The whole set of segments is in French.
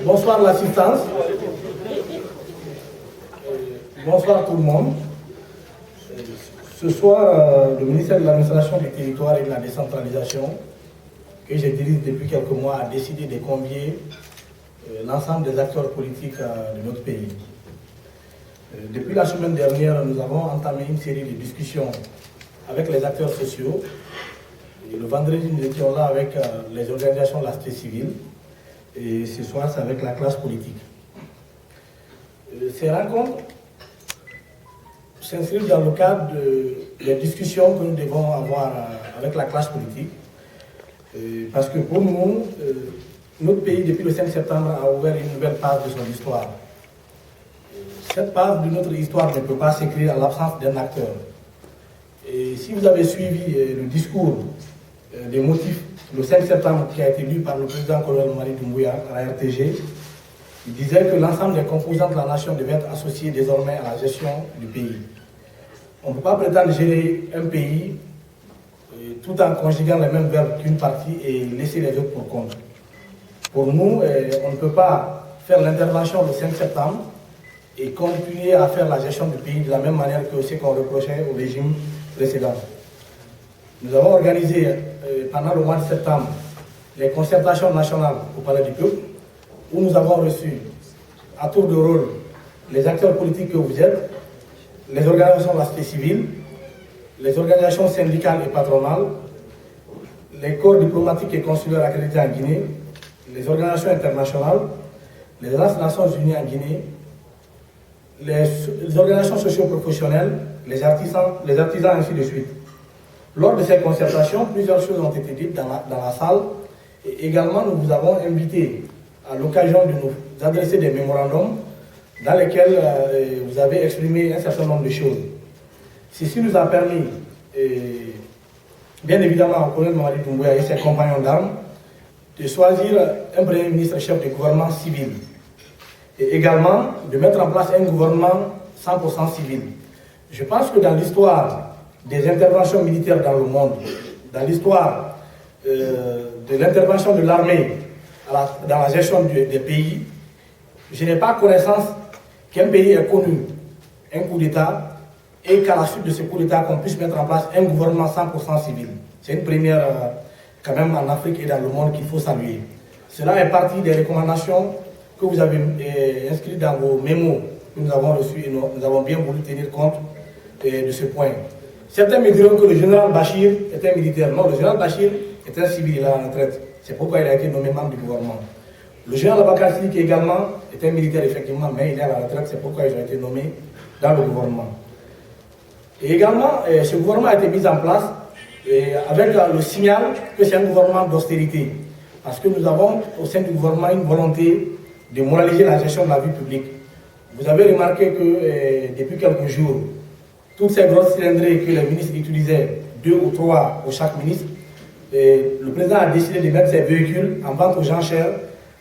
Bonsoir l'assistance. Bonsoir tout le monde. Ce soir, le ministère de l'Administration du Territoire et de la Décentralisation, que je dirige depuis quelques mois, a décidé de convier l'ensemble des acteurs politiques de notre pays. Depuis la semaine dernière, nous avons entamé une série de discussions avec les acteurs sociaux. Et le vendredi, nous étions là avec les organisations de la société civile. Et ce soir, c'est avec la classe politique. Ces rencontres s'inscrivent dans le cadre des discussions que nous devons avoir avec la classe politique. Parce que pour nous, notre pays, depuis le 5 septembre, a ouvert une nouvelle page de son histoire. Cette page de notre histoire ne peut pas s'écrire à l'absence d'un acteur. Et si vous avez suivi le discours des motifs le 5 septembre qui a été lu par le président colonel Mamadi Doumbouya à la RTG, il disait que l'ensemble des composants de la nation devaient être associés désormais à la gestion du pays. On ne peut pas prétendre gérer un pays tout en conjuguant les mêmes verbes qu'une partie et laisser les autres pour compte. Pour nous, on ne peut pas faire l'intervention le 5 septembre et continuer à faire la gestion du pays de la même manière que ce qu'on reprochait au régime précédent. Nous avons organisé pendant le mois de septembre les concertations nationales au Palais du Peuple, où nous avons reçu à tour de rôle les acteurs politiques que vous êtes, les organisations de la société civile, les organisations syndicales et patronales, les corps diplomatiques et consulaires accrédités en Guinée, les organisations internationales, les agences des Nations Unies en Guinée, les organisations socio-professionnelles, les artisans, ainsi de suite. Lors de ces concertations, plusieurs choses ont été dites dans la salle. Et également, nous vous avons invité à l'occasion de nous adresser des mémorandums dans lesquels vous avez exprimé un certain nombre de choses. Ceci nous a permis, bien évidemment, au colonel Mamadi Doumbouya et ses compagnons d'armes, de choisir un premier ministre chef de gouvernement civil. Et également, de mettre en place un gouvernement 100% civil. Je pense que dans l'histoire des interventions militaires dans le monde, dans l'histoire de l'intervention de l'armée dans la gestion des pays, je n'ai pas connaissance qu'un pays ait connu un coup d'État et qu'à la suite de ce coup d'État, qu'on puisse mettre en place un gouvernement 100% civil. C'est une première quand même en Afrique et dans le monde qu'il faut saluer. Cela est partie des recommandations que vous avez inscrites dans vos mémos que nous avons reçus et nous avons bien voulu tenir compte de ce point. Certains me diront que le général Bachir est un militaire. Non, le général Bachir est un civil, il est à la retraite. C'est pourquoi il a été nommé membre du gouvernement. Le général Abakar Sidiki également est un militaire, effectivement, mais il est à la retraite. C'est pourquoi ils ont été nommés dans le gouvernement. Et également, ce gouvernement a été mis en place avec le signal que c'est un gouvernement d'austérité. Parce que nous avons au sein du gouvernement une volonté de moraliser la gestion de la vie publique. Vous avez remarqué que depuis quelques jours, toutes ces grosses cylindrées que les ministres utilisaient, 2 ou 3 pour chaque ministre, le président a décidé de mettre ces véhicules en vente aux enchères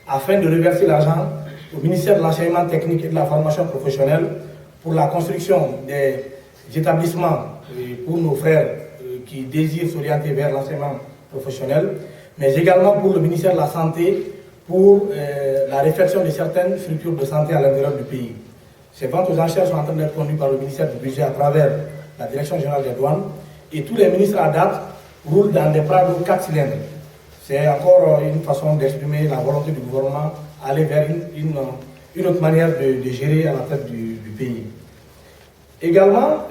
afin de reverser l'argent au ministère de l'Enseignement technique et de la formation professionnelle pour la construction des établissements pour nos frères qui désirent s'orienter vers l'enseignement professionnel, mais également pour le ministère de la Santé pour la réflexion de certaines structures de santé à l'intérieur du pays. Ces ventes aux enchères sont en train d'être conduites par le ministère du Budget à travers la Direction générale des douanes et tous les ministres à date roulent dans des Prado 4 cylindres. C'est encore une façon d'exprimer la volonté du gouvernement aller vers une autre manière de gérer à la tête du pays. Également,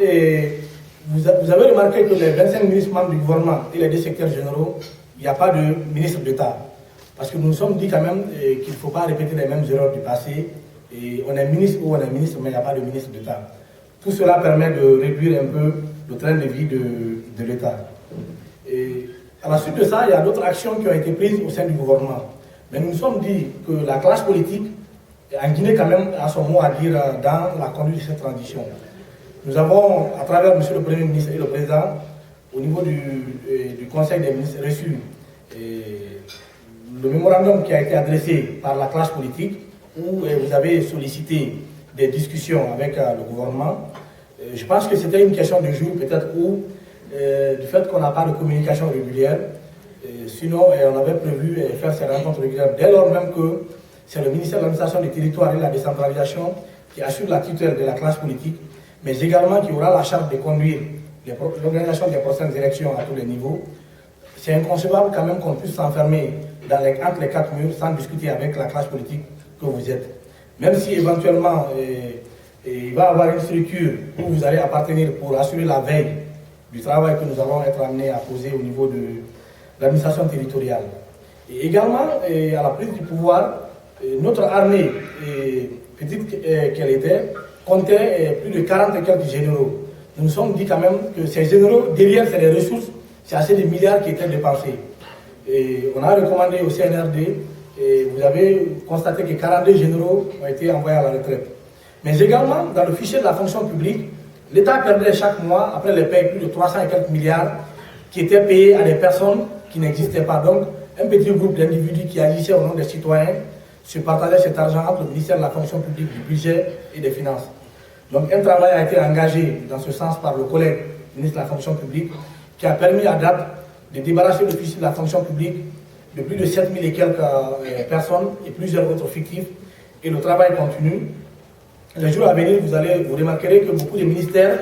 vous avez remarqué que les 25 ministres membres du gouvernement et les 2 secrétaires généraux, il n'y a pas de ministre d'État. Parce que nous nous sommes dit quand même qu'il ne faut pas répéter les mêmes erreurs du passé. Et on est ministre ou on est ministre, mais il n'y a pas de ministre d'État. Tout cela permet de réduire un peu le train de vie de l'État. Et à la suite de ça, il y a d'autres actions qui ont été prises au sein du gouvernement. Mais nous nous sommes dit que la classe politique, en Guinée quand même, a son mot à dire dans la conduite de cette transition. Nous avons, à travers M. le Premier ministre et le Président, au niveau du Conseil des ministres, reçu le mémorandum qui a été adressé par la classe politique, où vous avez sollicité des discussions avec le gouvernement. Je pense que c'était une question de jour, peut-être, où, du fait qu'on n'a pas de communication régulière, sinon on avait prévu faire ces rencontres régulières, dès lors même que c'est le ministère de l'administration du territoire et de la décentralisation qui assure la tutelle de la classe politique, mais également qui aura la charge de conduire l'organisation des prochaines élections à tous les niveaux. C'est inconcevable quand même qu'on puisse s'enfermer entre les quatre murs sans discuter avec la classe politique que vous êtes. Même si éventuellement il va y avoir une structure où vous allez appartenir pour assurer la veille du travail que nous allons être amenés à poser au niveau de l'administration territoriale. Et également, à la prise du pouvoir, notre armée, petite qu'elle était, comptait plus de 40 et quelques généraux. Nous nous sommes dit quand même que ces généraux, derrière ces ressources, c'est assez de milliards qui étaient dépensés. Et on a recommandé au CNRD, et vous avez constaté que 42 généraux ont été envoyés à la retraite. Mais également, dans le fichier de la fonction publique, l'État perdait chaque mois, après les payes, plus de 300 et quelques milliards qui étaient payés à des personnes qui n'existaient pas. Donc, un petit groupe d'individus qui agissaient au nom des citoyens se partageait cet argent entre le ministère de la fonction publique, du budget et des finances. Donc, un travail a été engagé dans ce sens par le collègue ministre de la fonction publique qui a permis à date de débarrasser le fichier de la fonction publique de plus de 7000 et quelques personnes et plusieurs autres fictifs. Et le travail continue. Les jours à venir, vous remarquerez que beaucoup de ministères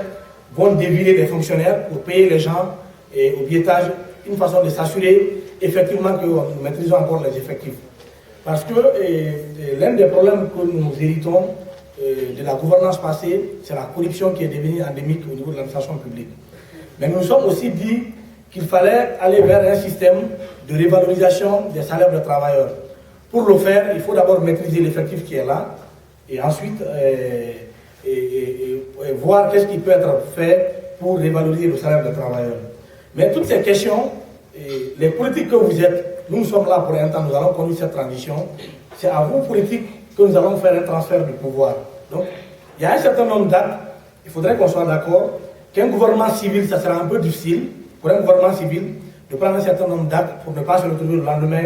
vont déviler les fonctionnaires pour payer les gens au biaitage, une façon de s'assurer effectivement que nous maîtrisons encore les effectifs. Parce que l'un des problèmes que nous héritons de la gouvernance passée, c'est la corruption qui est devenue endémique au niveau de l'administration publique. Mais nous nous sommes aussi dit qu'il fallait aller vers un système de révalorisation des salaires des travailleurs. Pour le faire, il faut d'abord maîtriser l'effectif qui est là, et ensuite voir qu'est-ce qui peut être fait pour revaloriser le salaire des travailleurs. Mais toutes ces questions, les politiques que vous êtes, nous sommes là pour un temps, nous allons conduire cette transition. C'est à vous, politiques, que nous allons faire un transfert du pouvoir. Donc, il y a un certain nombre d'actes, il faudrait qu'on soit d'accord qu'un gouvernement civil, ça sera un peu difficile pour un gouvernement civil de prendre un certain nombre d'actes pour ne pas se retrouver le lendemain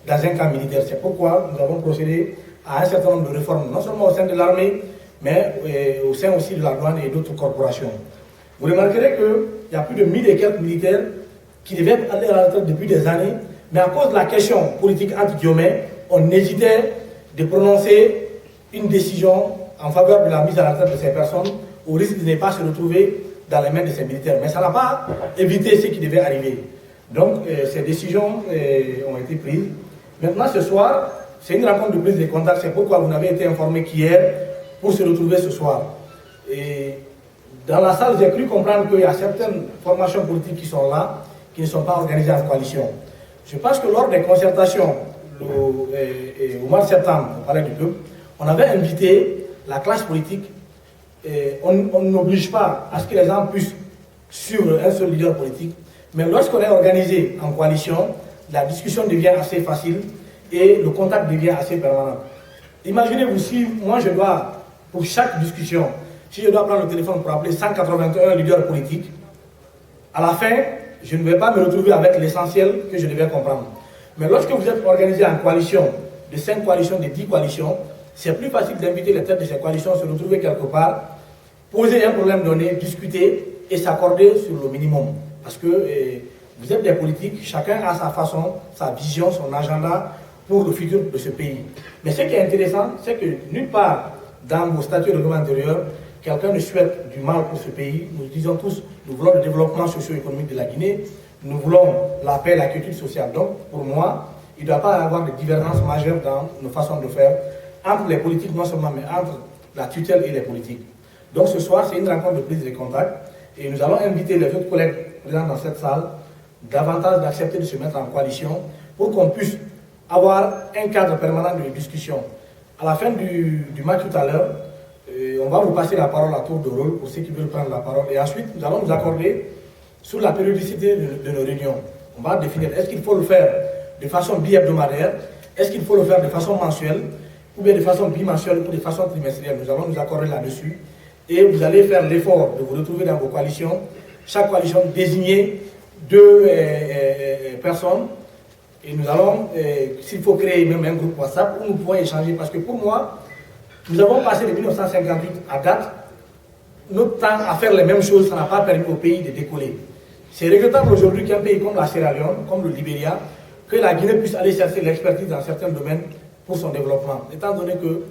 dans un camp militaire. C'est pourquoi nous avons procédé à un certain nombre de réformes, non seulement au sein de l'armée, mais au sein aussi de la douane et d'autres corporations. Vous remarquerez qu'il y a plus de 1000 et quelques militaires qui devaient aller à la retraite depuis des années, mais à cause de la question politique entre guillemets, on hésitait de prononcer une décision en faveur de la mise à la retraite de ces personnes, au risque de ne pas se retrouver dans les mains de ces militaires. Mais ça n'a pas évité ce qui devait arriver. Donc, ces décisions ont été prises. Maintenant, ce soir, c'est une rencontre de prise de contact. C'est pourquoi vous n'avez été informé qu'hier pour se retrouver ce soir. Et dans la salle, j'ai cru comprendre qu'il y a certaines formations politiques qui sont là, qui ne sont pas organisées en coalition. Je pense que lors des concertations, au mois de septembre, au Palais du Peuple, on avait invité la classe politique. On n'oblige pas à ce que les gens puissent suivre un seul leader politique, mais lorsqu'on est organisé en coalition, la discussion devient assez facile et le contact devient assez permanent. Imaginez-vous si moi je dois, pour chaque discussion, si je dois prendre le téléphone pour appeler 181 leaders politiques, à la fin, je ne vais pas me retrouver avec l'essentiel que je devais comprendre. Mais lorsque vous êtes organisé en coalition, de 5 coalitions, de 10 coalitions, c'est plus facile d'inviter les têtes de ces coalitions, se retrouver quelque part, poser un problème donné, discuter et s'accorder sur le minimum. Parce que vous êtes des politiques, chacun a sa façon, sa vision, son agenda pour le futur de ce pays. Mais ce qui est intéressant, c'est que nulle part dans vos statuts de règlement intérieur, quelqu'un ne souhaite du mal pour ce pays. Nous disons tous, nous voulons le développement socio-économique de la Guinée, nous voulons la paix et la culture sociale. Donc, pour moi, il ne doit pas y avoir de divergences majeures dans nos façons de faire entre les politiques, non seulement, mais entre la tutelle et les politiques. Donc ce soir, c'est une rencontre de prise de contact et nous allons inviter les autres collègues présents dans cette salle davantage d'accepter de se mettre en coalition pour qu'on puisse avoir un cadre permanent de discussion. À la fin du match tout à l'heure, on va vous passer la parole à tour de rôle pour ceux qui veulent prendre la parole et ensuite nous allons nous accorder sur la périodicité de nos réunions. On va définir, est-ce qu'il faut le faire de façon bi-hebdomadaire, est-ce qu'il faut le faire de façon mensuelle, ou bien de façon bimensuelle ou de façon trimestrielle. Nous allons nous accorder là-dessus. Et vous allez faire l'effort de vous retrouver dans vos coalitions. Chaque coalition désigner 2 personnes. Et nous allons, s'il faut créer même un groupe WhatsApp où nous pouvons échanger. Parce que pour moi, nous avons passé de 1958 à date, notre temps à faire les mêmes choses, ça n'a pas permis au pays de décoller. C'est regrettable aujourd'hui qu'un pays comme la Sierra Leone, comme le Libéria, que la Guinée puisse aller chercher l'expertise dans certains domaines pour son développement, étant donné que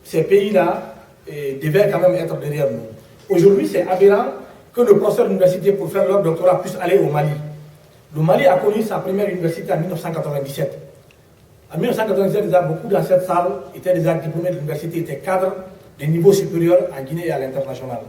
ces pays-là devaient quand même être derrière nous. Aujourd'hui, c'est aberrant que nos professeurs d'université pour faire leur doctorat puissent aller au Mali. Le Mali a connu sa première université en 1997. En 1997, déjà, beaucoup dans cette salle étaient déjà diplômés de l'université, étaient cadres de niveau supérieur en Guinée et à l'international.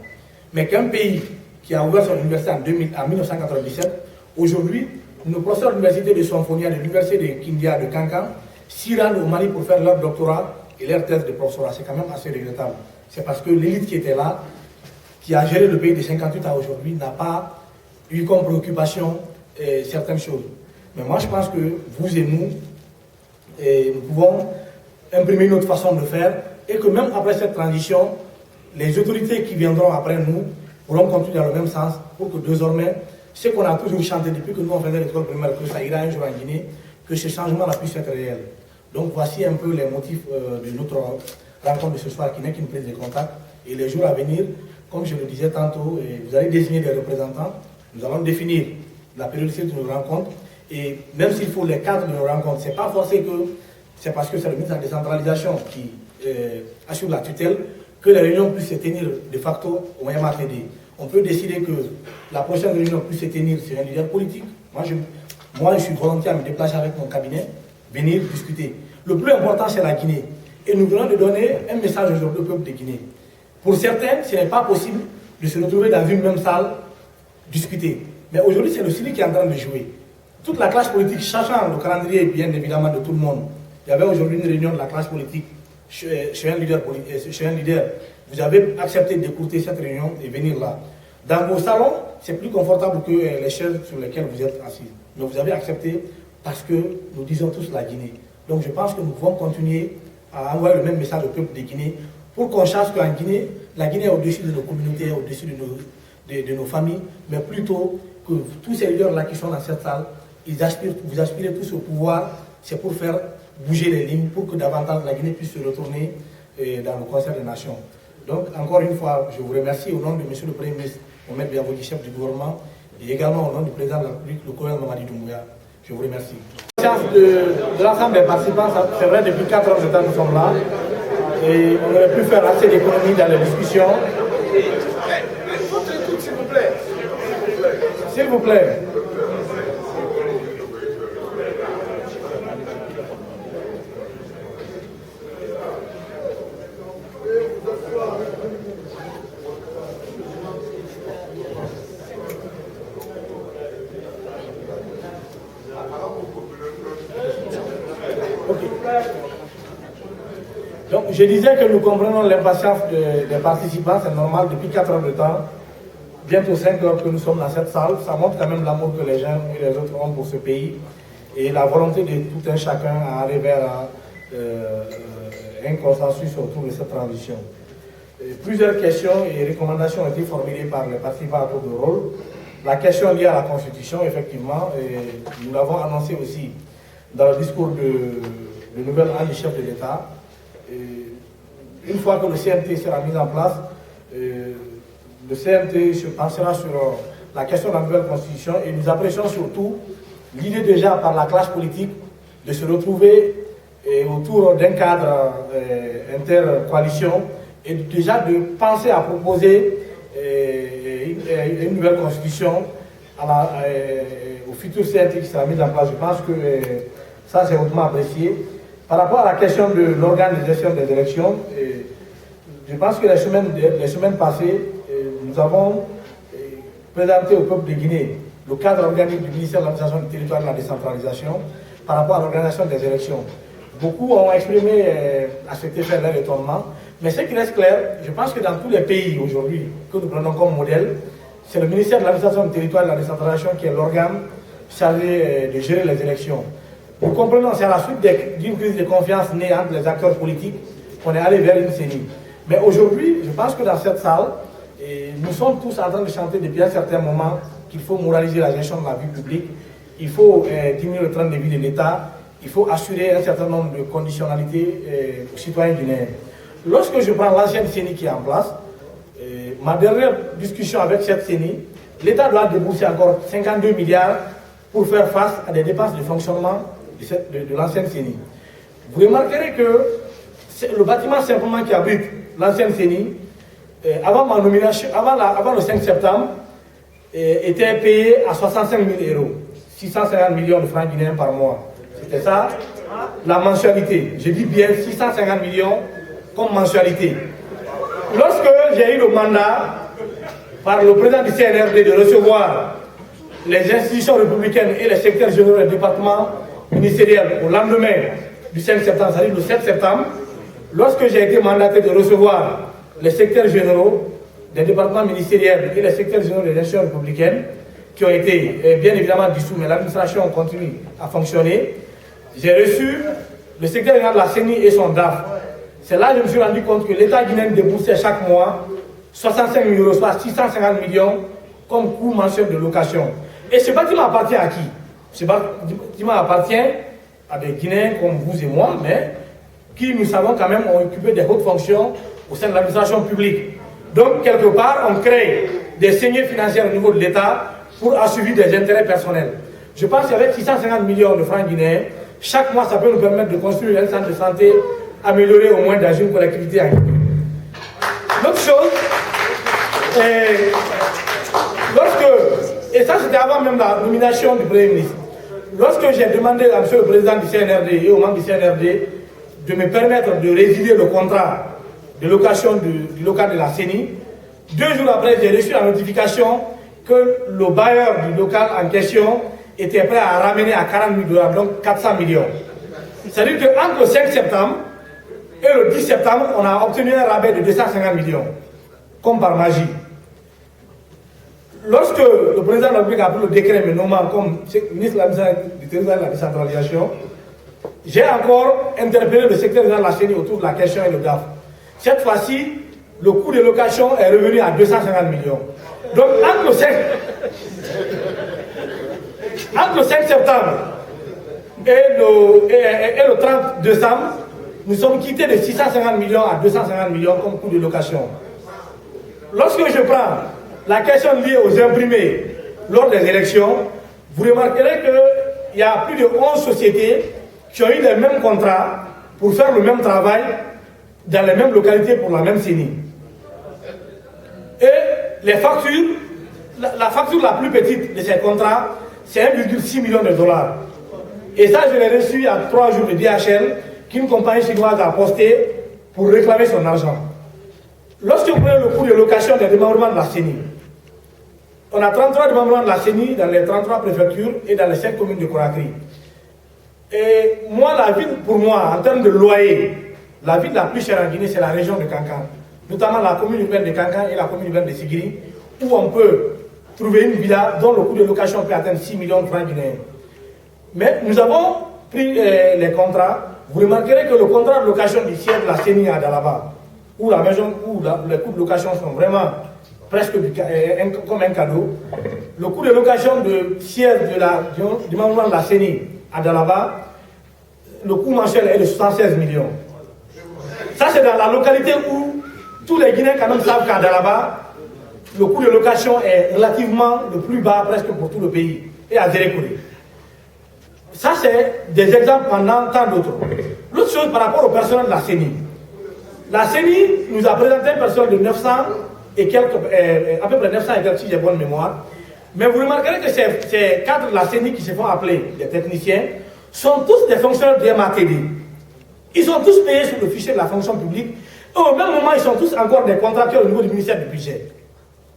Mais qu'un pays qui a ouvert son université en 1997, aujourd'hui, nos professeurs d'université de Sonfonia, de l'université de Kindia, de Kankan, s'y rendent au Mali pour faire leur doctorat et leur thèse de professorat. C'est quand même assez regrettable. C'est parce que l'élite qui était là, qui a géré le pays de 58 à aujourd'hui, n'a pas eu comme préoccupation certaines choses. Mais moi, je pense que vous et nous, nous pouvons imprimer notre façon de faire et que même après cette transition, les autorités qui viendront après nous pourront continuer dans le même sens pour que désormais, ce qu'on a toujours chanté depuis que nous on faisait l'école primaire, que ça ira un jour en Guinée, que ce changement-là puisse être réel. Donc voici un peu les motifs de notre rencontre de ce soir qui n'est qu'une prise de contact. Et les jours à venir, comme je le disais tantôt, vous allez désigner des représentants, nous allons définir la périodicité de nos rencontres. Et même s'il faut les cadres de nos rencontres, ce n'est pas forcé que c'est parce que c'est le ministre de la décentralisation qui assure la tutelle que les réunions puissent se tenir de facto au MATD. On peut décider que la prochaine réunion puisse se tenir sur un leader politique. Moi, je suis volontaire à me déplacer avec mon cabinet, venir discuter. Le plus important, c'est la Guinée. Et nous venons de donner un message aujourd'hui au peuple de Guinée. Pour certains, ce n'est pas possible de se retrouver dans une même salle, discuter. Mais aujourd'hui, c'est le Syrie qui est en train de jouer. Toute la classe politique, sachant le calendrier bien évidemment de tout le monde, il y avait aujourd'hui une réunion de la classe politique chez un leader. Vous avez accepté d'écouter cette réunion et venir là. Dans vos salons, c'est plus confortable que les chaises sur lesquelles vous êtes assis. Mais vous avez accepté parce que nous disons tous la Guinée. Donc je pense que nous pouvons continuer à envoyer le même message au peuple de Guinée pour qu'on sache qu'en Guinée, la Guinée est au-dessus de nos communautés, au-dessus de nos familles, mais plutôt que tous ces leaders-là qui sont dans cette salle, vous aspirez tous au pouvoir, c'est pour faire bouger les lignes, pour que davantage la Guinée puisse se retourner dans le concert des nations. Donc, encore une fois, je vous remercie au nom de M. le Premier ministre, Mohamed Biavoudi, chef du gouvernement, et également au nom du président de la République, le colonel Mamadi Doumbouya. Je vous remercie. De l'ensemble des participants, c'est vrai, depuis 4 heures de temps, nous sommes là, et on aurait pu faire assez d'économies dans les discussions. S'il vous plaît. S'il vous plaît. Donc, je disais que nous comprenons l'impatience des participants, c'est normal, depuis 4 heures de temps, bientôt 5 heures que nous sommes dans cette salle, ça montre quand même l'amour que les uns et les autres ont pour ce pays et la volonté de tout un chacun à aller vers un consensus autour de cette transition. Plusieurs questions et recommandations ont été formulées par les participants à tour de rôle. La question liée à la Constitution, effectivement, nous l'avons annoncé aussi dans le discours de nouvel an du chef de l'État. Une fois que le CMT sera mis en place, le CMT se penchera sur la question de la nouvelle constitution et nous apprécions surtout l'idée déjà par la classe politique de se retrouver autour d'un cadre intercoalition et déjà de penser à proposer une nouvelle constitution au futur CMT qui sera mis en place. Je pense que ça c'est hautement apprécié. Par rapport à la question de l'organe de gestion des élections, je pense que les semaines passées, nous avons présenté au peuple de Guinée le cadre organique du ministère de l'administration du territoire et de la décentralisation par rapport à l'organisation des élections. Beaucoup ont exprimé à cet effet leur étonnement, mais ce qui reste clair, je pense que dans tous les pays aujourd'hui que nous prenons comme modèle, c'est le ministère de l'administration du territoire et de la décentralisation qui est l'organe chargé de gérer les élections. Nous comprenons, c'est à la suite d'une crise de confiance née entre les acteurs politiques qu'on est allé vers une CENI. Mais aujourd'hui, je pense que dans cette salle, nous sommes tous en train de chanter depuis un certain moment qu'il faut moraliser la gestion de la vie publique, il faut diminuer le train de vie de l'État, il faut assurer un certain nombre de conditionnalités aux citoyens guinéens. Lorsque je prends l'ancienne CENI qui est en place, ma dernière discussion avec cette CENI, l'État doit débourser encore 52 milliards pour faire face à des dépenses de fonctionnement de l'ancienne CENI. vous remarquerez que le bâtiment simplement qui abrite l'ancienne CENI, avant ma nomination, avant le 5 septembre, était payé à 65 000 euros, 650 millions de francs guinéens par mois. C'était ça, la mensualité. Je dis bien 650 millions comme mensualité. Lorsque j'ai eu le mandat par le président du CNRD de recevoir les institutions républicaines et les secrétaires généraux des départements ministériels au lendemain du 5 septembre, c'est-à-dire le 7 septembre, lorsque j'ai été mandaté de recevoir les secrétaires généraux des départements ministériels et les secrétaires généraux des institutions républicaines, qui ont été bien évidemment dissous, mais l'administration continue à fonctionner, j'ai reçu le secrétaire général de la CENI et son DAF. C'est là que je me suis rendu compte que l'État guinéen déboursait chaque mois 65 000 euros, soit 650 millions comme coût mensuel de location. Et ce bâtiment appartient à qui? Ce bâtiment appartient à des Guinéens comme vous et moi, mais qui, nous savons quand même, ont occupé des hautes fonctions au sein de l'administration publique. Donc, quelque part, on crée des saignées financières au niveau de l'État pour assurer des intérêts personnels. Je pense qu'avec 650 millions de francs guinéens, chaque mois, ça peut nous permettre de construire un centre de santé amélioré au moins dans une collectivité en Guinée. L'autre chose, et ça c'était avant même la nomination du Premier ministre, lorsque j'ai demandé à M. le Président du CNRD et aux membres du CNRD de me permettre de résilier le contrat de location du local de la CENI, 2 jours après, j'ai reçu la notification que le bailleur du local en question était prêt à ramener à 40 000 $, donc 400 millions. C'est-à-dire qu'entre le 5 septembre et le 10 septembre, on a obtenu un rabais de 250 millions, comme par magie. Lorsque le président de la République a pris le décret me nommant comme ministre du territoire et de la décentralisation, j'ai encore interpellé le secrétaire général de la CENI autour de la question et le DAF. Cette fois-ci, le coût de location est revenu à 250 millions. Donc, entre le 5 septembre et le 30 décembre, nous sommes quittés de 650 millions à 250 millions comme coût de location. Lorsque je prends la question liée aux imprimés lors des élections, vous remarquerez qu'il y a plus de 11 sociétés qui ont eu les mêmes contrats pour faire le même travail dans les mêmes localités pour la même CENI. Et les factures, la facture la plus petite de ces contrats, c'est 1,6 million de $. Et ça, je l'ai reçu à 3 jours de DHL qu'une compagnie chinoise a posté pour réclamer son argent. Lorsque vous prenez le coût de location des démembrements de la CENI, on a 33 démembrements de la CENI dans les 33 préfectures et dans les 5 communes de Conakry. Et moi, la ville, pour moi, en termes de loyer, la ville la plus chère en Guinée, c'est la région de Kankan, notamment la commune urbaine de Kankan et la commune urbaine de Sigiri, où on peut trouver une villa dont le coût de location peut atteindre 6 millions de francs guinéens. Mais nous avons pris les contrats. Vous remarquerez que le contrat de location du siège de la CENI à Dalaba, où la maison, où les coûts de location sont vraiment presque comme un cadeau, le coût de location de siège du membre de la CENI à Dalaba, le coût mensuel est de 76 millions. Ça, c'est dans la localité où tous les Guinéens quand même savent qu'à Dalaba, le coût de location est relativement le plus bas presque pour tout le pays, et à Zérékouré. Ça, c'est des exemples pendant tant d'autres. L'autre chose par rapport au personnel de la CENI. La CENI nous a présenté un personnel de 900 et quelques, à peu près 900 et quelques, si j'ai bonne mémoire. Mais vous remarquerez que ces cadres de la CENI qui se font appeler des techniciens sont tous des fonctionnaires de MATD. Ils sont tous payés sur le fichier de la fonction publique. Et au même moment, ils sont tous encore des contracteurs au niveau du ministère du budget.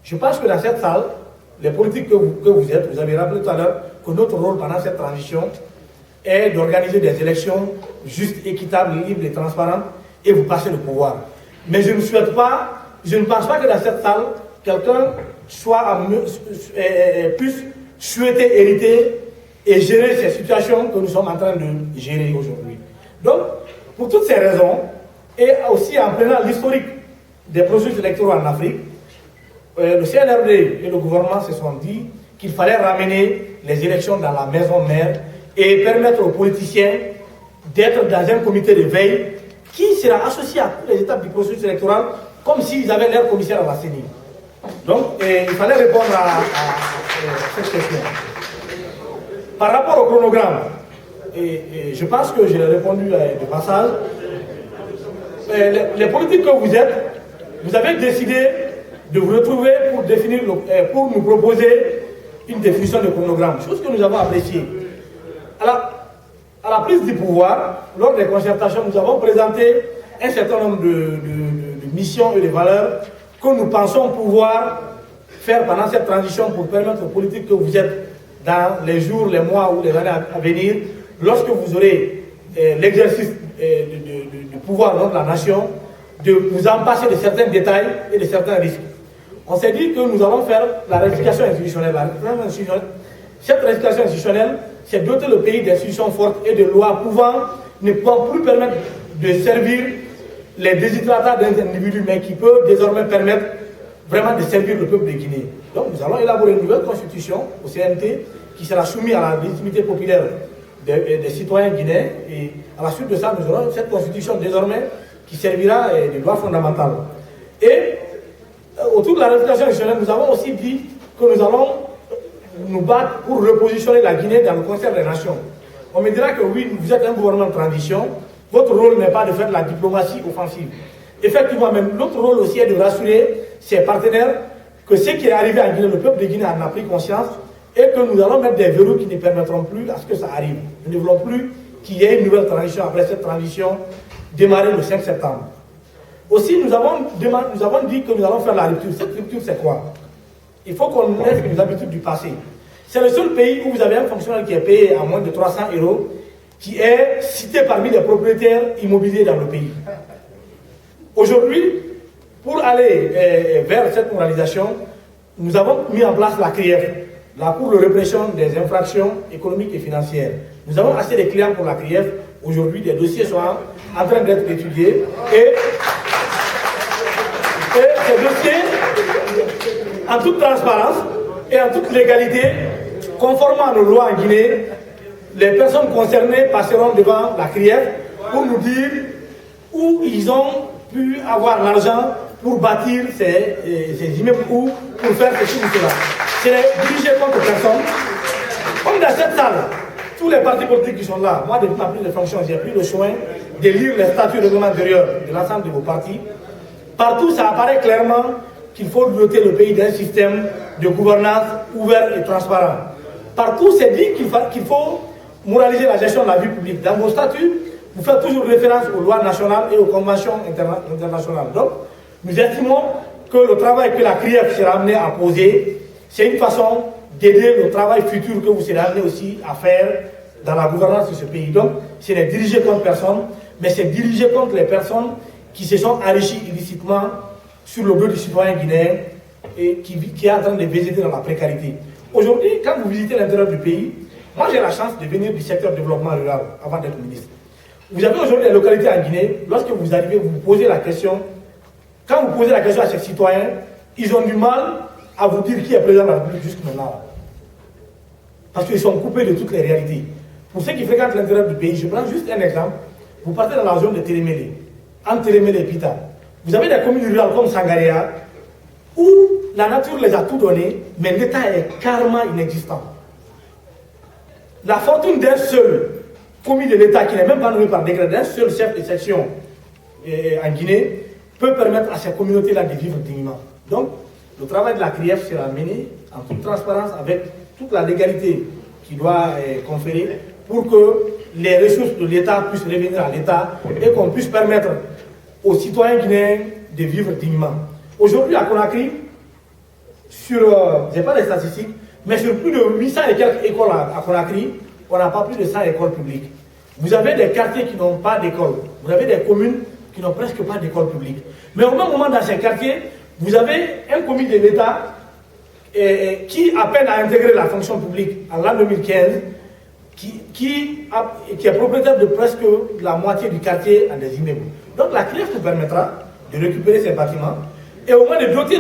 Je pense que dans cette salle, les politiques que vous êtes, vous avez rappelé tout à l'heure que notre rôle pendant cette transition est d'organiser des élections justes, équitables, libres et transparentes et vous passer le pouvoir. Mais je ne souhaite pas, je ne pense pas que dans cette salle, quelqu'un puisse souhaiter hériter et gérer ces situations que nous sommes en train de gérer aujourd'hui. Donc, pour toutes ces raisons, et aussi en prenant l'historique des processus électoraux en Afrique, le CNRD et le gouvernement se sont dit qu'il fallait ramener les élections dans la maison mère et permettre aux politiciens d'être dans un comité de veille qui sera associé à toutes les étapes du processus électoral comme s'ils avaient leur commissaire à la CENI. Donc, il fallait répondre à cette question. Par rapport au chronogramme, et je pense que j'ai répondu de passage. Les politiques que vous êtes, vous avez décidé de vous retrouver pour définir, pour nous proposer une définition de chronogramme, chose que nous avons appréciée. À la prise du pouvoir, lors des concertations, nous avons présenté un certain nombre de missions et de valeurs que nous pensons pouvoir faire pendant cette transition pour permettre aux politiques que vous êtes dans les jours, les mois ou les années à venir, lorsque vous aurez l'exercice du pouvoir dans la nation, de vous en passer de certains détails et de certains risques. On s'est dit que nous allons faire la rectification institutionnelle. Cette rectification institutionnelle, c'est doter le pays d'institutions fortes et de lois ne pouvant plus permettre de servir les déshydratats d'un individu, mais qui peut désormais permettre vraiment de servir le peuple de Guinée. Donc nous allons élaborer une nouvelle constitution au CNT qui sera soumise à la légitimité populaire des citoyens guinéens, et à la suite de ça, nous aurons cette constitution désormais qui servira de loi fondamentale. Et autour de la rectification institutionnelle, nous avons aussi dit que nous allons nous battre pour repositionner la Guinée dans le concert des nations. On me dira que oui, vous êtes un gouvernement de transition, votre rôle n'est pas de faire de la diplomatie offensive. Effectivement, même notre rôle aussi est de rassurer ses partenaires que ce qui est arrivé à Guinée, le peuple de Guinée en a pris conscience, et que nous allons mettre des verrous qui ne permettront plus à ce que ça arrive. Nous ne voulons plus qu'il y ait une nouvelle transition après cette transition démarrée le 5 septembre. Aussi, nous avons dit que nous allons faire la rupture. Cette rupture, c'est quoi? Il faut qu'on laisse les habitudes du passé. C'est le seul pays où vous avez un fonctionnaire qui est payé à moins de 300 €, qui est cité parmi les propriétaires immobiliers dans le pays. Aujourd'hui, pour aller vers cette moralisation, nous avons mis en place la CRIEF, la Cour de répression des infractions économiques et financières. Nous avons assez de clients pour la CRIEF. Aujourd'hui, des dossiers sont en train d'être étudiés et ces dossiers, en toute transparence et en toute légalité, conformément à nos lois en Guinée, les personnes concernées passeront devant la CRIEF pour nous dire où ils ont pu avoir l'argent pour bâtir ces immeubles ou pour faire ceci ou cela. C'est dirigé contre personne. Comme dans cette salle, tous les partis politiques qui sont là, moi depuis ma prise de fonction, j'ai pris le soin de lire les statuts de règlement intérieur de l'ensemble de vos partis. Partout, ça apparaît clairement qu'il faut doter le pays d'un système de gouvernance ouvert et transparent. Partout, c'est dit qu'il faut moraliser la gestion de la vie publique. Dans vos statuts, vous faites toujours référence aux lois nationales et aux conventions internationales. Donc, nous estimons que le travail que la CRIEF sera amenée à poser, c'est une façon d'aider le travail futur que vous serez amené aussi à faire dans la gouvernance de ce pays. Donc, ce n'est dirigé contre personne, mais c'est dirigé contre les personnes qui se sont enrichies illicitement sur le dos du citoyen guinéen et qui est en train de végéter dans la précarité. Aujourd'hui, quand vous visitez l'intérieur du pays, moi j'ai la chance de venir du secteur développement rural avant d'être ministre. Vous avez aujourd'hui des localités en Guinée, lorsque vous arrivez, vous vous posez la question, quand vous posez la question à ces citoyens, ils ont du mal à vous dire qui est président de la République jusqu'à maintenant. Parce qu'ils sont coupés de toutes les réalités. Pour ceux qui fréquentent l'intérieur du pays, je prends juste un exemple. Vous partez dans la zone de Télémélé, entre Télémélé et Pita. Vous avez des communes rurales comme Sangaréa, où la nature les a tout donné, mais l'État est carrément inexistant. La fortune d'un seul commis de l'État, qui n'est même pas nommé par décret, d'un seul chef de section en Guinée, peut permettre à ces communautés-là de vivre dignement. Donc, le travail de la CRIEF sera mené en toute transparence avec toute la légalité qui doit conférer pour que les ressources de l'État puissent revenir à l'État et qu'on puisse permettre aux citoyens guinéens de vivre dignement. Aujourd'hui, à Conakry, je n'ai pas les statistiques, mais sur plus de 800 et quelques écoles à Conakry, on n'a pas plus de 100 écoles publiques. Vous avez des quartiers qui n'ont pas d'école. Vous avez des communes qui n'ont presque pas d'école publique. Mais au même moment, dans ces quartiers, vous avez un comité de l'État qui appelle à intégrer la fonction publique en l'an 2015, qui est propriétaire de presque la moitié du quartier en des immeubles. Donc la CRIEF nous permettra de récupérer ces bâtiments et au moins de doter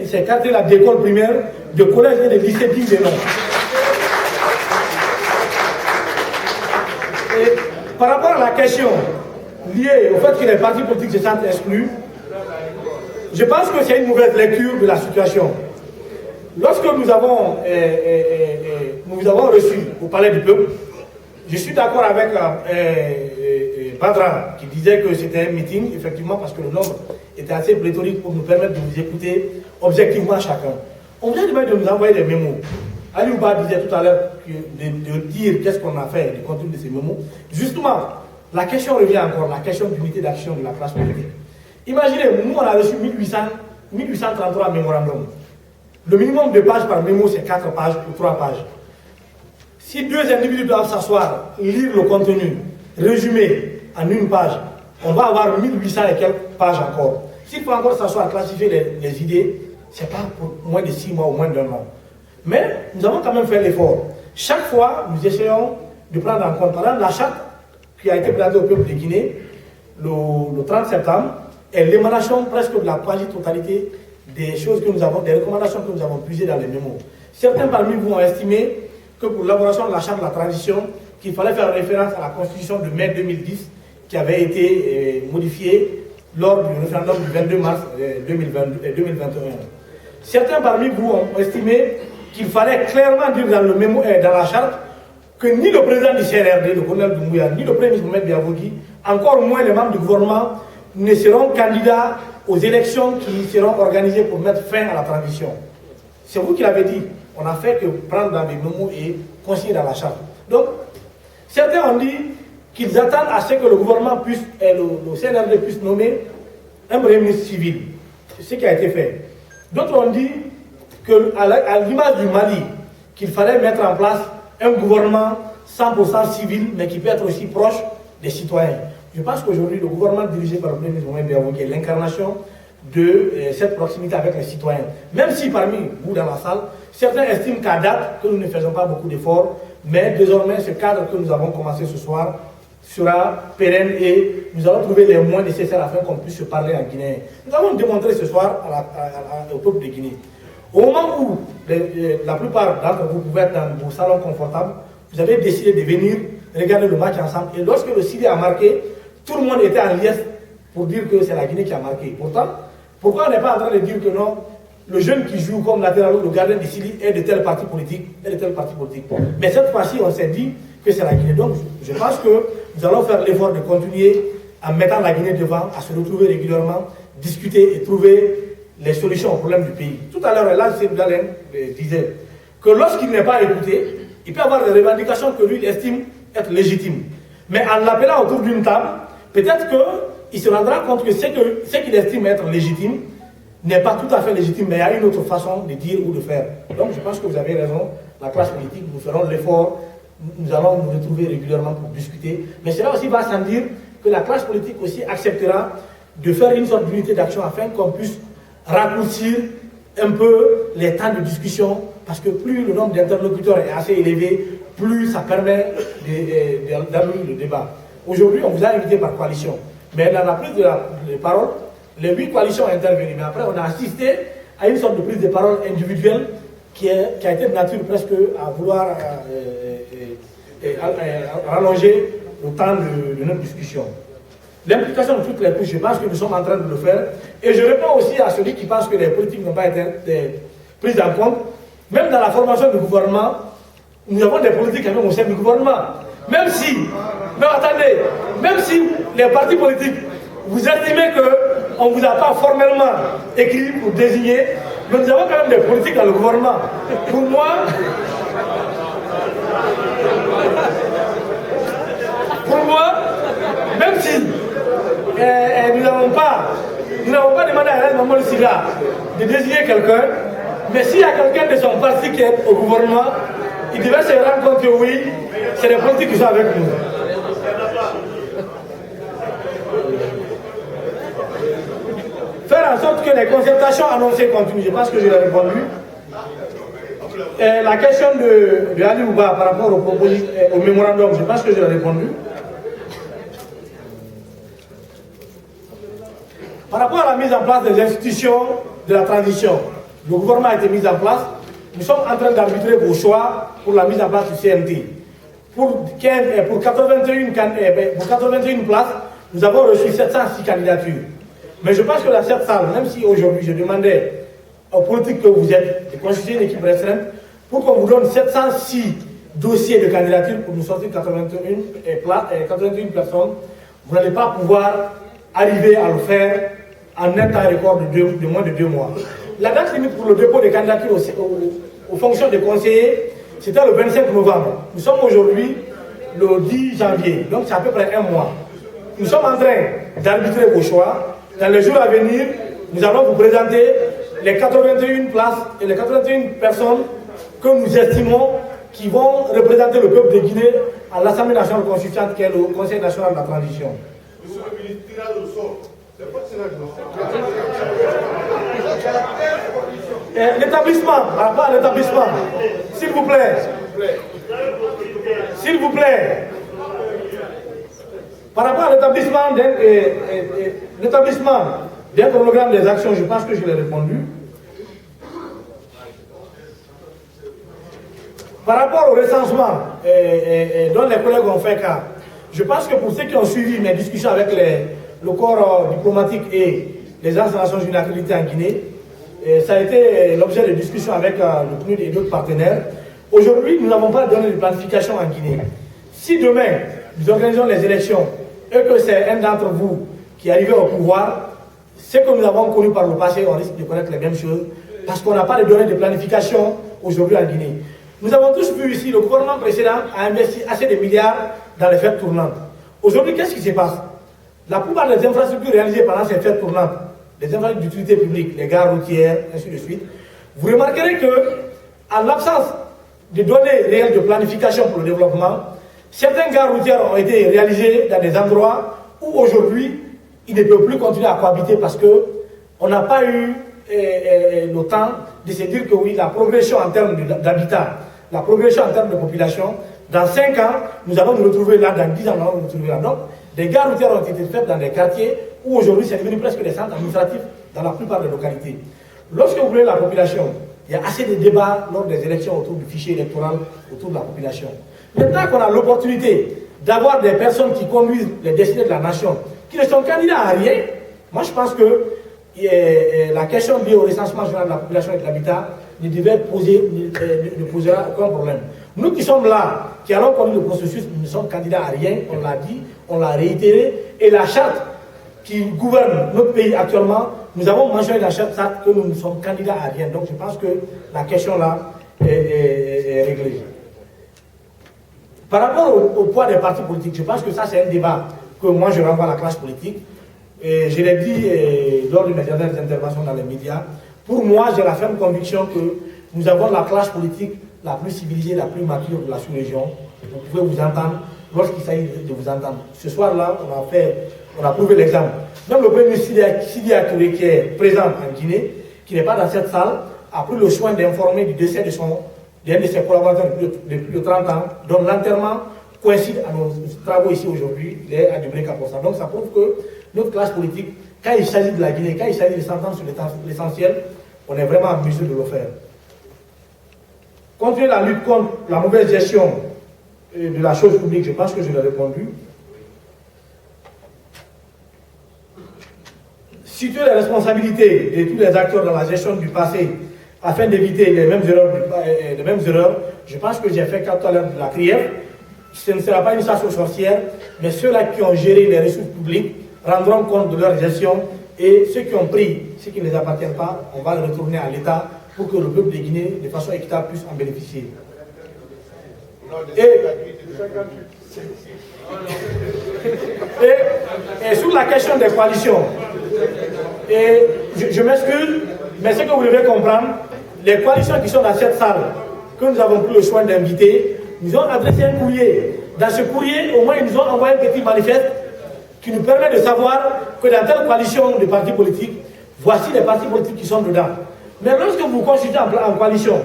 ces quartiers-là d'écoles primaires, de collèges et de lycées dignes de nom. Et par rapport à la question liée au fait que les partis politiques se sentent exclus, je pense que c'est une mauvaise lecture de la situation. Lorsque nous avons reçu au Palais du Peuple Je suis d'accord avec Badra qui disait que c'était un meeting, effectivement, parce que le nombre était assez pléthorique pour nous permettre de nous écouter objectivement chacun. On vient de nous envoyer des mémos. Ali Ouba disait tout à l'heure de dire qu'est-ce qu'on a fait, le contenu de ces mémos. Justement, la question revient encore, la question d'unité d'action de la classe politique. Imaginez, nous on a reçu 1833 mémorandums. Le minimum de pages par mémo, c'est 4 pages ou 3 pages. Si 2 individus doivent s'asseoir, lire le contenu, résumer en une page, on va avoir 1800 et quelques pages encore. S'il faut encore s'asseoir, classifier les idées, ce n'est pas pour moins de 6 mois ou moins d'1 an. Mais nous avons quand même fait l'effort. Chaque fois, nous essayons de prendre en compte. Par exemple, la charte qui a été présentée au peuple de Guinée le 30 septembre est l'émanation presque de la quasi-totalité des choses que nous avons, des recommandations que nous avons puisées dans les mémos. Certains parmi vous ont estimé que pour l'élaboration de la charte de la transition, qu'il fallait faire référence à la constitution de mai 2010 qui avait été modifiée lors du référendum du 22 mars 2021. Certains parmi vous ont estimé qu'il fallait clairement dire dans le mémo dans la charte que ni le président du CNRD, le colonel Doumbouya, ni le premier ministre Mohamed Biavogui, encore moins les membres du gouvernement, ne seront candidats aux élections qui seront organisées pour mettre fin à la transition. C'est vous qui l'avez dit. On a fait que prendre dans les mémos et consigner dans la charte. Donc, certains ont dit qu'ils attendent à ce que le gouvernement puisse, le CNRD puisse nommer un premier ministre civil. C'est ce qui a été fait. D'autres ont dit qu'à l'image du Mali, qu'il fallait mettre en place un gouvernement 100% civil, mais qui peut être aussi proche des citoyens. Je pense qu'aujourd'hui, le gouvernement dirigé par le Premier ministre Mohamed Biavogui est l'incarnation de cette proximité avec les citoyens. Même si parmi vous dans la salle, certains estiment qu'à date, que nous ne faisons pas beaucoup d'efforts, mais désormais, ce cadre que nous avons commencé ce soir sera pérenne et nous allons trouver les moyens nécessaires afin qu'on puisse se parler en guinéen. Nous avons démontré ce soir au peuple de Guinée. Au moment où la plupart d'entre vous pouvaient être dans vos salons confortables, vous avez décidé de venir regarder le match ensemble. Et lorsque le Sidi a marqué, tout le monde était en liesse pour dire que c'est la Guinée qui a marqué. Pourtant, pourquoi on n'est pas en train de dire que non, le jeune qui joue comme latéral ou le gardien de Sidi est de tel parti politique, Mais cette fois-ci, on s'est dit que c'est la Guinée. Donc, je pense que nous allons faire l'effort de continuer en mettant la Guinée devant, à se retrouver régulièrement, discuter et trouver les solutions aux problèmes du pays. Tout à l'heure, là, M. Dalen disait que lorsqu'il n'est pas écouté, il peut avoir des revendications que lui il estime être légitimes. Mais en l'appelant autour d'une table, peut-être qu'il se rendra compte que ce qu'il estime être légitime n'est pas tout à fait légitime, mais il y a une autre façon de dire ou de faire. Donc je pense que vous avez raison, la classe politique, nous ferons l'effort, nous allons nous retrouver régulièrement pour discuter, mais cela aussi va sans dire que la classe politique aussi acceptera de faire une sorte d'unité d'action afin qu'on puisse raccourcir un peu les temps de discussion, parce que plus le nombre d'interlocuteurs est assez élevé, plus ça permet d'amener le débat. Aujourd'hui, on vous a invité par coalition, mais dans la prise de parole, les 8 coalitions ont intervenu, mais après on a assisté à une sorte de prise de parole individuelle qui a été de nature presque à vouloir rallonger le temps de notre discussion. L'implication de toutes les couches, je pense que nous sommes en train de le faire. Et je réponds aussi à celui qui pense que les politiques n'ont pas été prises en compte. Même dans la formation du gouvernement, nous avons des politiques quand même au sein du gouvernement. Même si les partis politiques, vous estimez qu'on ne vous a pas formellement écrit pour désigner, mais nous avons quand même des politiques dans le gouvernement. Pour moi, même si nous n'avons pas demandé à Maman Le Sida de désigner quelqu'un, mais s'il y a quelqu'un de son parti qui est au gouvernement, il devait se rendre compte que oui, c'est les politiques qui sont avec nous. Faire en sorte que les concertations annoncées continuent, je pense que je l'ai répondu. La question de Ali Ouba par rapport au mémorandum, je pense que je l'ai répondu. Par rapport à la mise en place des institutions de la transition, le gouvernement a été mis en place. Nous sommes en train d'arbitrer vos choix pour la mise en place du CNT. Pour 81 places, nous avons reçu 706 candidatures. Mais je pense que dans cette salle, même si aujourd'hui je demandais aux politiques que vous êtes de constituer une équipe restreinte, pour qu'on vous donne 706 dossiers de candidature pour nous sortir 81 personnes, vous n'allez pas pouvoir arriver à le faire en un temps record de moins de 2 mois. La date limite pour le dépôt des candidatures aux fonctions de conseillers, c'était le 25 novembre. Nous sommes aujourd'hui le 10 janvier, donc c'est à peu près 1 mois. Nous sommes en train d'arbitrer vos choix. Dans les jours à venir, nous allons vous présenter les 81 places et les 81 personnes que nous estimons qui vont représenter le peuple de Guinée à l'Assemblée nationale constituante qui est le Conseil national de la transition. Monsieur le ministre, tirage au sort. C'est pas tirage au sort. L'établissement, par rapport à l'établissement, s'il vous plaît. S'il vous plaît. Par rapport à l'établissement d'un chronogramme des actions, je pense que je l'ai répondu. Par rapport au recensement dont les collègues ont fait cas, je pense que pour ceux qui ont suivi mes discussions avec le corps diplomatique et les agences des Nations Unies accréditées en Guinée, ça a été l'objet de discussions avec le PNUD et d'autres partenaires. Aujourd'hui, nous n'avons pas donné de planification en Guinée. Si demain, nous organisons les élections et que c'est un d'entre vous qui est arrivé au pouvoir, ce que nous avons connu par le passé, on risque de connaître les mêmes choses parce qu'on n'a pas de données de planification aujourd'hui en Guinée. Nous avons tous vu ici, le gouvernement précédent a investi assez de milliards dans les fêtes tournantes. Aujourd'hui, qu'est-ce qui se passe? La plupart des infrastructures réalisées pendant ces fêtes tournantes, les infrastructures d'utilité publique, les gares routières, ainsi de suite, vous remarquerez que, en l'absence de données réelles de planification pour le développement, certaines gares routières ont été réalisées dans des endroits où aujourd'hui, ils ne peuvent plus continuer à cohabiter parce qu'on n'a pas eu le temps de se dire que oui, la progression en termes d'habitat, la progression en termes de population, dans 5 ans, nous allons nous retrouver là, dans 10 ans, nous allons nous retrouver là. Donc, des gares routières ont été faites dans des quartiers où aujourd'hui c'est devenu presque des centres administratifs dans la plupart des localités. Lorsque vous voulez la population, il y a assez de débats lors des élections autour du fichier électoral, autour de la population. Maintenant qu'on a l'opportunité d'avoir des personnes qui conduisent les destinées de la nation, qui ne sont candidats à rien, moi je pense que la question liée au recensement général de la population et de l'habitat ne posera aucun problème. Nous qui sommes là, qui allons conduire le processus, nous ne sommes candidats à rien, on l'a dit, on l'a réitéré, et la charte qui gouverne notre pays actuellement, nous avons mentionné dans la charte que nous ne sommes candidats à rien. Donc je pense que la question là est réglée. Par rapport au poids des partis politiques, je pense que ça c'est un débat que moi je renvoie à la classe politique. Et je l'ai dit lors de mes dernières interventions dans les médias. Pour moi, j'ai la ferme conviction que nous avons la classe politique la plus civilisée, la plus mature de la sous-région. Vous pouvez vous entendre lorsqu'il s'agit de vous entendre. Ce soir-là, on a prouvé l'exemple. Même le premier ministre Sidi Touré, qui est présent en Guinée, qui n'est pas dans cette salle, a pris le soin d'informer du décès d'un de ses collaborateurs depuis plus de 30 ans, dont l'enterrement coïncide à nos travaux ici aujourd'hui. Il est à Dubreka pour ça. Donc ça prouve que notre classe politique, quand il s'agit de la Guinée, quand il s'agit de s'entendre sur l'essentiel, on est vraiment en mesure de le faire. Continuer la lutte contre la mauvaise gestion de la chose publique, je pense que je l'ai répondu. Situer les responsabilités de tous les acteurs dans la gestion du passé afin d'éviter les mêmes erreurs, je pense que j'ai fait tout à l'heure de la crière. Ce ne sera pas une chasse aux sorcières, mais ceux-là qui ont géré les ressources publiques rendront compte de leur gestion et ceux qui ont pris ce qui ne les appartient pas, on va le retourner à l'État pour que le peuple de Guinée, de façon équitable, puisse en bénéficier. Et sur la question des coalitions, je m'excuse, mais ce que vous devez comprendre, les coalitions qui sont dans cette salle, que nous avons pris le soin d'inviter, nous ont adressé un courrier. Dans ce courrier, au moins, ils nous ont envoyé un petit manifeste qui nous permet de savoir que dans telle coalition de partis politiques, voici les partis politiques qui sont dedans. Mais lorsque vous constituez en coalition,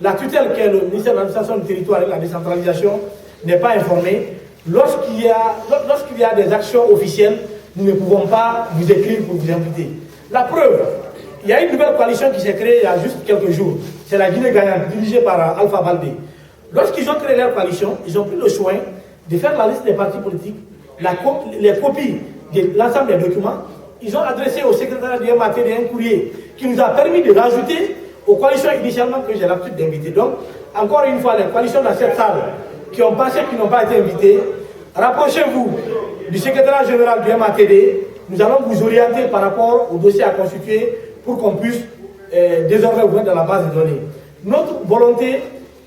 la tutelle qui est le ministère de l'administration du territoire et de la décentralisation n'est pas informée. Lorsqu'il y a des actions officielles, nous ne pouvons pas vous écrire pour vous inviter. La preuve, il y a une nouvelle coalition qui s'est créée il y a juste quelques jours. C'est la Guinée gagnante, dirigée par Alpha Baldé. Lorsqu'ils ont créé leur coalition, ils ont pris le soin de faire la liste des partis politiques, les copies de l'ensemble des documents. Ils ont adressé au secrétaire du MAT un courrier qui nous a permis de rajouter aux coalitions initialement que j'ai l'habitude d'inviter. Donc, encore une fois, les coalitions dans cette salle qui ont passé, qui n'ont pas été invités, rapprochez-vous du secrétaire général du MATD. Nous allons vous orienter par rapport au dossier à constituer pour qu'on puisse désormais ouvrir dans la base de données. Notre volonté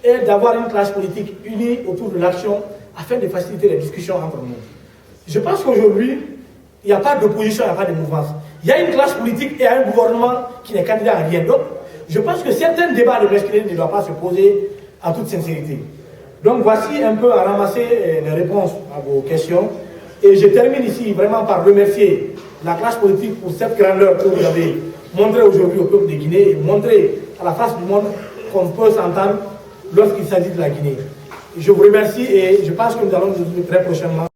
est d'avoir une classe politique unie autour de l'action afin de faciliter les discussions entre nous. Je pense qu'aujourd'hui, il n'y a pas d'opposition, il n'y a pas de mouvance. Il y a une classe politique et un gouvernement qui n'est candidat à rien. Donc, je pense que certains débats de masculinité ne doivent pas se poser en toute sincérité. Donc, voici un peu à ramasser les réponses à vos questions. Et je termine ici vraiment par remercier la classe politique pour cette grandeur que vous avez montrée aujourd'hui au peuple de Guinée et montrer à la face du monde qu'on peut s'entendre lorsqu'il s'agit de la Guinée. Je vous remercie et je pense que nous allons nous retrouver très prochainement.